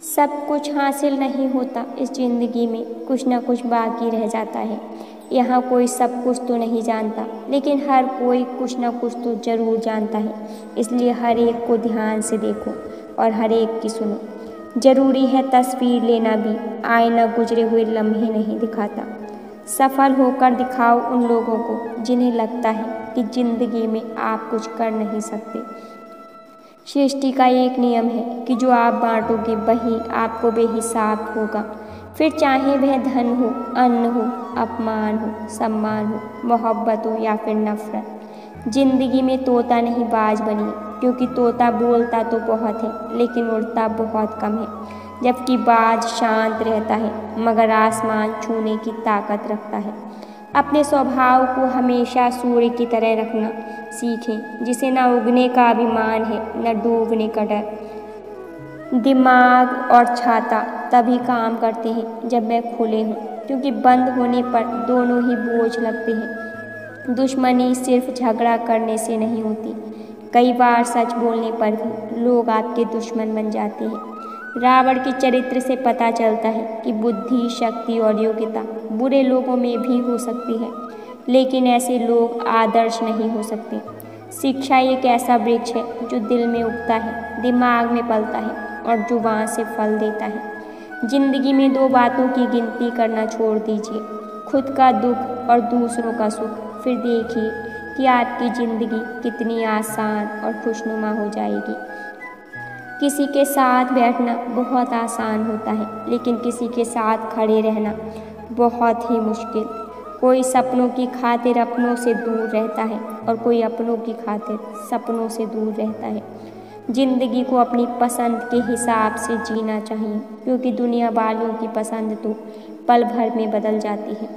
सब कुछ हासिल नहीं होता इस ज़िंदगी में, कुछ ना कुछ बाकी रह जाता है। यहाँ कोई सब कुछ तो नहीं जानता, लेकिन हर कोई कुछ ना कुछ तो ज़रूर जानता है। इसलिए हर एक को ध्यान से देखो और हर एक की सुनो। ज़रूरी है तस्वीर लेना भी, आईना गुजरे हुए लम्हे नहीं दिखाता। सफल होकर दिखाओ उन लोगों को जिन्हें लगता है कि ज़िंदगी में आप कुछ कर नहीं सकते। सृष्टि का एक नियम है कि जो आप बांटोगे वही आपको बेहिसाब होगा, फिर चाहे वह धन हो, अन्न हो, अपमान हो, सम्मान हो, मोहब्बत हो या फिर नफरत। जिंदगी में तोता नहीं बाज बनिए, क्योंकि तोता बोलता तो बहुत है लेकिन उड़ता बहुत कम है, जबकि बाज शांत रहता है मगर आसमान छूने की ताकत रखता है। अपने स्वभाव को हमेशा सूर्य की तरह रखना सीखें, जिसे न उगने का अभिमान है न डूबने का डर। दिमाग और छाता तभी काम करते हैं जब वह खुले हों, क्योंकि बंद होने पर दोनों ही बोझ लगते हैं। दुश्मनी सिर्फ झगड़ा करने से नहीं होती, कई बार सच बोलने पर भी लोग आपके दुश्मन बन जाते हैं। रावण के चरित्र से पता चलता है कि बुद्धि, शक्ति और योग्यता बुरे लोगों में भी हो सकती है, लेकिन ऐसे लोग आदर्श नहीं हो सकते। शिक्षा एक ऐसा वृक्ष है जो दिल में उगता है, दिमाग में पलता है और जुबान से फल देता है। जिंदगी में दो बातों की गिनती करना छोड़ दीजिए, खुद का दुख और दूसरों का सुख। फिर देखिए कि आपकी ज़िंदगी कितनी आसान और खुशनुमा हो जाएगी। किसी के साथ बैठना बहुत आसान होता है, लेकिन किसी के साथ खड़े रहना बहुत ही मुश्किल। कोई सपनों की खातिर अपनों से दूर रहता है और कोई अपनों की खातिर सपनों से दूर रहता है। जिंदगी को अपनी पसंद के हिसाब से जीना चाहिए, क्योंकि दुनिया वालों की पसंद तो पल भर में बदल जाती है।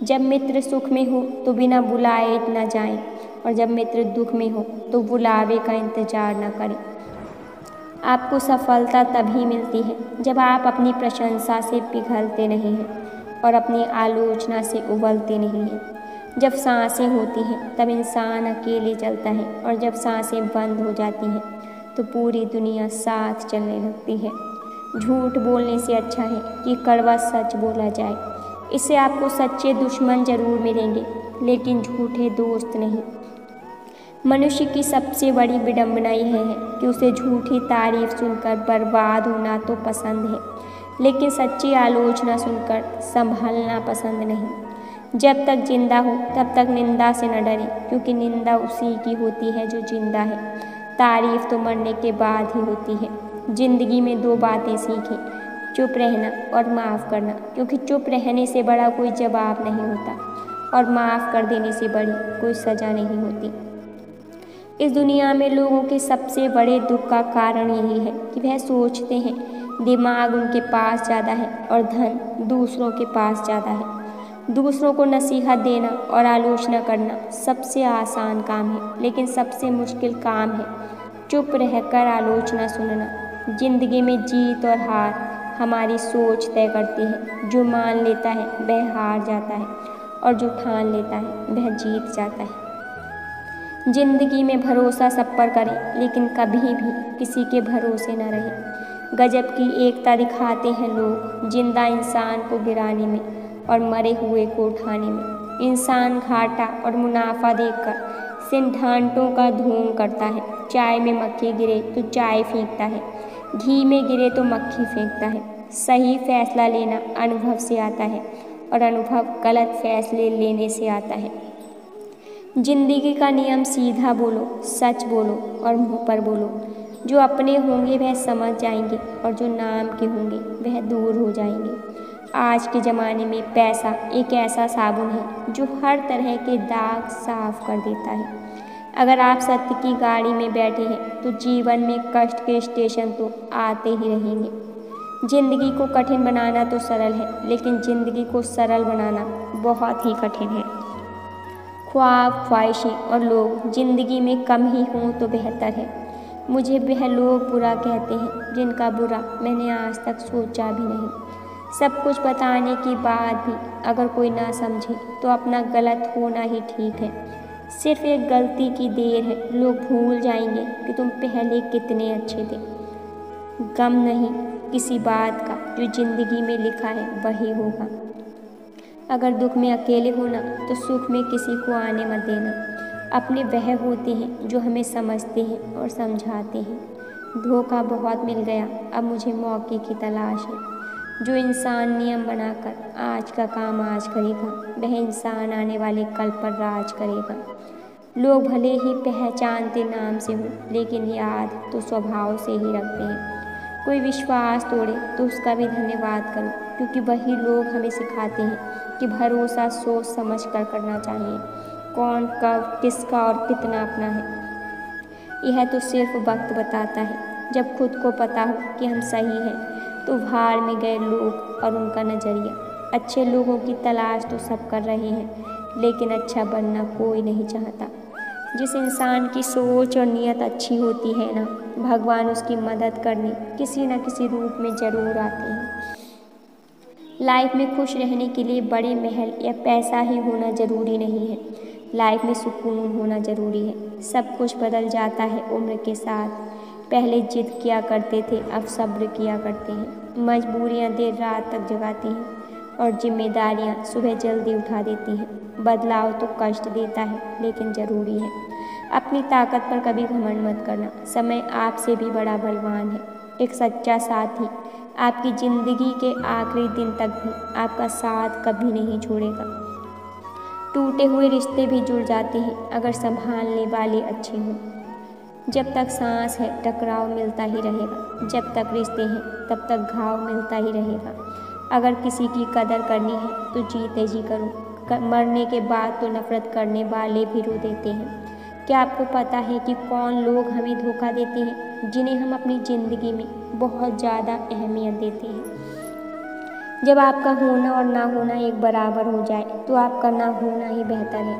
जब मित्र सुख में हो तो बिना बुलाए न जाएं, और जब मित्र दुख में हो तो बुलावे का इंतजार न करें। आपको सफलता तभी मिलती है जब आप अपनी प्रशंसा से पिघलते नहीं हैं और अपनी आलोचना से उबलते नहीं हैं। जब सांसें होती हैं तब इंसान अकेले चलता है, और जब सांसें बंद हो जाती हैं तो पूरी दुनिया साथ चलने लगती है। झूठ बोलने से अच्छा है कि कड़वा सच बोला जाए। इससे आपको सच्चे दुश्मन जरूर मिलेंगे, लेकिन झूठे दोस्त नहीं। मनुष्य की सबसे बड़ी विडंबना यह है कि उसे झूठी तारीफ सुनकर बर्बाद होना तो पसंद है, लेकिन सच्ची आलोचना सुनकर संभलना पसंद नहीं। जब तक जिंदा हो तब तक निंदा से न डरें, क्योंकि निंदा उसी की होती है जो जिंदा है। तारीफ तो मरने के बाद ही होती है। जिंदगी में दो बातें सीखें, चुप रहना और माफ़ करना, क्योंकि चुप रहने से बड़ा कोई जवाब नहीं होता और माफ़ कर देने से बड़ी कोई सज़ा नहीं होती। इस दुनिया में लोगों के सबसे बड़े दुख का कारण यही है कि वह सोचते हैं दिमाग उनके पास ज़्यादा है और धन दूसरों के पास ज़्यादा है। दूसरों को नसीहत देना और आलोचना करना सबसे आसान काम है, लेकिन सबसे मुश्किल काम है चुप रहकर आलोचना सुनना। जिंदगी में जीत और हार हमारी सोच तय करती है। जो मान लेता है वह हार जाता है, और जो ठान लेता है वह जीत जाता है। जिंदगी में भरोसा सब पर करें, लेकिन कभी भी किसी के भरोसे न रहें। गजब की एकता दिखाते हैं लोग, जिंदा इंसान को गिराने में और मरे हुए को उठाने में। इंसान घाटा और मुनाफा देखकर सिद्धांतों का ढोंग करता है। चाय में मक्खी गिरे तो चाय फेंकता है, घी में गिरे तो मक्खी फेंकता है। सही फैसला लेना अनुभव से आता है, और अनुभव गलत फैसले लेने से आता है। जिंदगी का नियम सीधा बोलो, सच बोलो और मुंह पर बोलो। जो अपने होंगे वह समझ जाएंगे, और जो नाम के होंगे वह दूर हो जाएंगे। आज के ज़माने में पैसा एक ऐसा साबुन है जो हर तरह के दाग साफ कर देता है। अगर आप सत्य की गाड़ी में बैठे हैं तो जीवन में कष्ट के स्टेशन तो आते ही रहेंगे। जिंदगी को कठिन बनाना तो सरल है, लेकिन जिंदगी को सरल बनाना बहुत ही कठिन है। ख्वाब, ख्वाहिशें और लोग जिंदगी में कम ही हों तो बेहतर है। मुझे वह लोग बुरा कहते हैं जिनका बुरा मैंने आज तक सोचा भी नहीं। सब कुछ बताने के बाद भी अगर कोई ना समझे तो अपना गलत होना ही ठीक है। सिर्फ एक गलती की देर है, लोग भूल जाएंगे कि तुम पहले कितने अच्छे थे। गम नहीं किसी बात का, जो ज़िंदगी में लिखा है वही होगा। अगर दुख में अकेले होना तो सुख में किसी को आने मत देना। अपने वह होते हैं जो हमें समझते हैं और समझाते हैं। धोखा बहुत मिल गया, अब मुझे मौके की तलाश है। जो इंसान नियम बनाकर आज का काम आज करेगा, वह इंसान आने वाले कल पर राज करेगा। लोग भले ही पहचानते नाम से हो, लेकिन याद तो स्वभाव से ही रखते हैं। कोई विश्वास तोड़े तो उसका भी धन्यवाद करो, क्योंकि वही लोग हमें सिखाते हैं कि भरोसा सोच समझ कर करना चाहिए। कौन कब किसका और कितना अपना है, यह तो सिर्फ वक्त बताता है। जब खुद को पता हो कि हम सही हैं, तो भाड़ में गए लोग और उनका नज़रिया। अच्छे लोगों की तलाश तो सब कर रहे हैं, लेकिन अच्छा बनना कोई नहीं चाहता। जिस इंसान की सोच और नीयत अच्छी होती है ना, भगवान उसकी मदद करने किसी न किसी रूप में ज़रूर आते हैं। लाइफ में खुश रहने के लिए बड़े महल या पैसा ही होना ज़रूरी नहीं है। लाइफ में सुकून होना ज़रूरी है। सब कुछ बदल जाता है उम्र के साथ। पहले जिद किया करते थे, अब सब्र किया करते हैं। मजबूरियाँ देर रात तक जगाती हैं और जिम्मेदारियाँ सुबह जल्दी उठा देती हैं। बदलाव तो कष्ट देता है, लेकिन ज़रूरी है। अपनी ताकत पर कभी घमंड मत करना। समय आपसे भी बड़ा बलवान है। एक सच्चा साथी आपकी ज़िंदगी के आखिरी दिन तक भी आपका साथ कभी नहीं छोड़ेगा। टूटे हुए रिश्ते भी जुड़ जाते हैं अगर संभालने वाले अच्छे हों। जब तक सांस है टकराव मिलता ही रहेगा। जब तक रिश्ते हैं तब तक घाव मिलता ही रहेगा। अगर किसी की कदर करनी है तो जीते जी करो। मरने के बाद तो नफरत करने वाले भी रो देते हैं। क्या आपको पता है कि कौन लोग हमें धोखा देते हैं, जिन्हें हम अपनी ज़िंदगी में बहुत ज़्यादा अहमियत देते हैं। जब आपका होना और ना होना एक बराबर हो जाए तो आपका ना होना ही बेहतर है।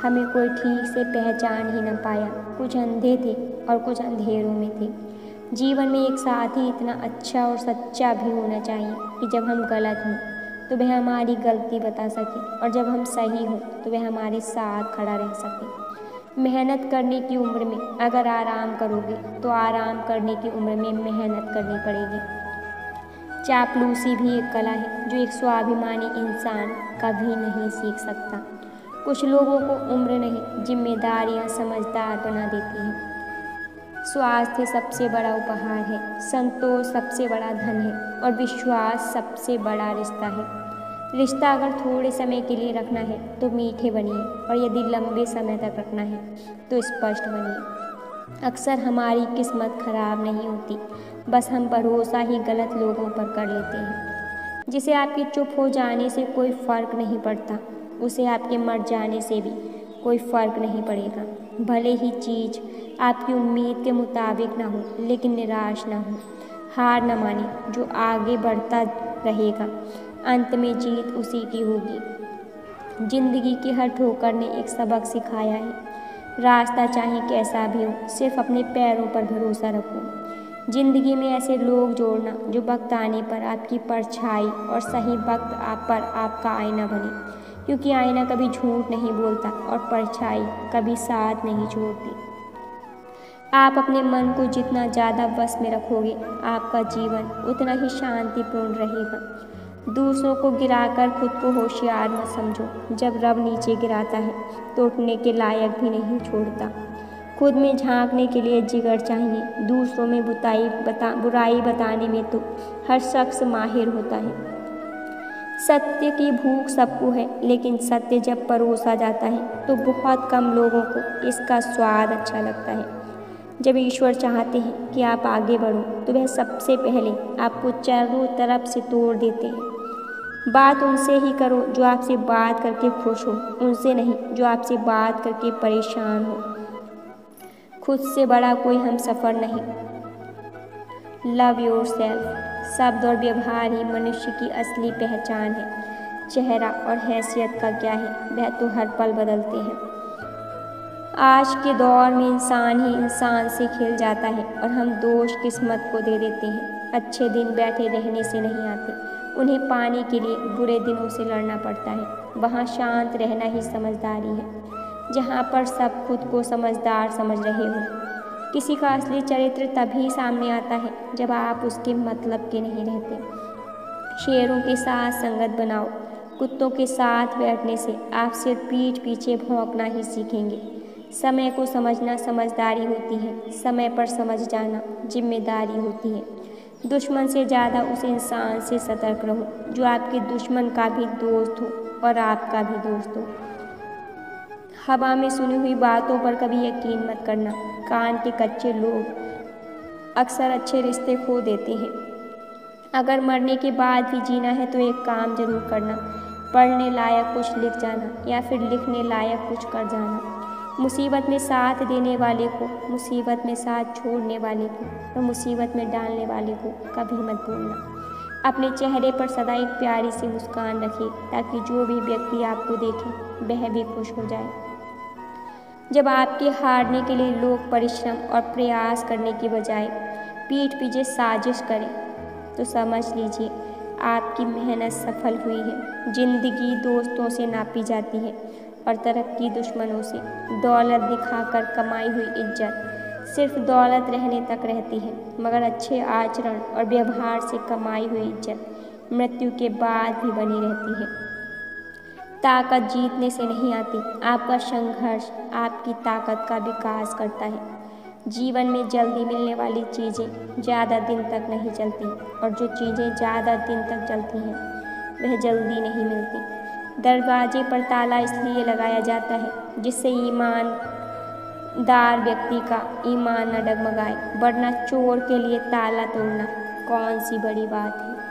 हमें कोई ठीक से पहचान ही न पाया। कुछ अंधे थे और कुछ अंधेरों में थे। जीवन में एक साथी इतना अच्छा और सच्चा भी होना चाहिए कि जब हम गलत हों तो वह हमारी गलती बता सके, और जब हम सही हों तो वह हमारे साथ खड़ा रह सके। मेहनत करने की उम्र में अगर आराम करोगे तो आराम करने की उम्र में मेहनत करनी पड़ेगी। चापलूसी भी एक कला है जो एक स्वाभिमानी इंसान कभी नहीं सीख सकता। कुछ लोगों को उम्र नहीं, जिम्मेदारियां समझदार बना देती हैं। स्वास्थ्य सबसे बड़ा उपहार है, संतोष सबसे बड़ा धन है, और विश्वास सबसे बड़ा रिश्ता है। रिश्ता अगर थोड़े समय के लिए रखना है तो मीठे बनिए, और यदि लंबे समय तक रखना है तो स्पष्ट बनिए। अक्सर हमारी किस्मत खराब नहीं होती, बस हम भरोसा ही गलत लोगों पर कर लेते हैं। जिसे आपके चुप हो जाने से कोई फ़र्क नहीं पड़ता, उसे आपके मर जाने से भी कोई फ़र्क नहीं पड़ेगा। भले ही चीज़ आपकी उम्मीद के मुताबिक ना हो, लेकिन निराश ना हो, हार न माने, जो आगे बढ़ता रहेगा अंत में जीत उसी की होगी। जिंदगी की हर ठोकर ने एक सबक सिखाया है। रास्ता चाहे कैसा भी हो, सिर्फ अपने पैरों पर भरोसा रखो। जिंदगी में ऐसे लोग जोड़ना जो वक्त आने पर आपकी परछाई और सही वक्त आप पर आपका आईना बने, क्योंकि आईना कभी झूठ नहीं बोलता और परछाई कभी साथ नहीं छोड़ती। आप अपने मन को जितना ज़्यादा वश में रखोगे, आपका जीवन उतना ही शांतिपूर्ण रहेगा। दूसरों को गिराकर खुद को होशियार मत समझो। जब रब नीचे गिराता है तो उठने के लायक भी नहीं छोड़ता। खुद में झांकने के लिए जिगर चाहिए। दूसरों में बुराई बताने में तो हर शख्स माहिर होता है। सत्य की भूख सबको है, लेकिन सत्य जब परोसा जाता है तो बहुत कम लोगों को इसका स्वाद अच्छा लगता है। जब ईश्वर चाहते हैं कि आप आगे बढ़ो तो वह सबसे पहले आपको चारों तरफ से तोड़ देते हैं। बात उनसे ही करो जो आपसे बात करके खुश हो, उनसे नहीं जो आपसे बात करके परेशान हो। खुद से बड़ा कोई हम सफ़र नहीं। लव योरसेल्फ शब्द और व्यवहार ही मनुष्य की असली पहचान है। चेहरा और हैसियत का क्या है, वह तो हर पल बदलते हैं। आज के दौर में इंसान ही इंसान से खिल जाता है और हम दोष किस्मत को दे देते हैं। अच्छे दिन बैठे रहने से नहीं आते, उन्हें पाने के लिए बुरे दिनों से लड़ना पड़ता है। वहाँ शांत रहना ही समझदारी है, जहाँ पर सब खुद को समझदार समझ रहे हो। किसी का असली चरित्र तभी सामने आता है जब आप उसके मतलब के नहीं रहते। शेरों के साथ संगत बनाओ। कुत्तों के साथ बैठने से आप सिर्फ पीठ पीछे भौंकना ही सीखेंगे। समय को समझना समझदारी होती है, समय पर समझ जाना जिम्मेदारी होती है। दुश्मन से ज़्यादा उस इंसान से सतर्क रहो जो आपके दुश्मन का भी दोस्त हो और आपका भी दोस्त हो। हवा में सुनी हुई बातों पर कभी यकीन मत करना। कान के कच्चे लोग अक्सर अच्छे रिश्ते खो देते हैं। अगर मरने के बाद भी जीना है तो एक काम जरूर करना, पढ़ने लायक कुछ लिख जाना या फिर लिखने लायक कुछ कर जाना। मुसीबत में साथ देने वाले को, मुसीबत में साथ छोड़ने वाले को और मुसीबत में डालने वाले को कभी मत भूलना। अपने चेहरे पर सदा एक प्यारी सी मुस्कान रखिए ताकि जो भी व्यक्ति आपको देखे वह भी खुश हो जाए। जब आपके हारने के लिए लोग परिश्रम और प्रयास करने की बजाय पीठ पीछे साजिश करें तो समझ लीजिए आपकी मेहनत सफल हुई है। जिंदगी दोस्तों से नापी जाती है और तरक्की दुश्मनों से। दौलत दिखाकर कमाई हुई इज्जत सिर्फ दौलत रहने तक रहती है, मगर अच्छे आचरण और व्यवहार से कमाई हुई इज्जत मृत्यु के बाद भी बनी रहती है। ताकत जीतने से नहीं आती, आपका संघर्ष आपकी ताकत का विकास करता है। जीवन में जल्दी मिलने वाली चीज़ें ज़्यादा दिन तक नहीं चलती और जो चीज़ें ज़्यादा दिन तक चलती हैं वह जल्दी नहीं मिलती। दरवाजे पर ताला इसलिए लगाया जाता है जिससे ईमानदार व्यक्ति का ईमान न डगमगाए, वरना चोर के लिए ताला तोड़ना कौन सी बड़ी बात है।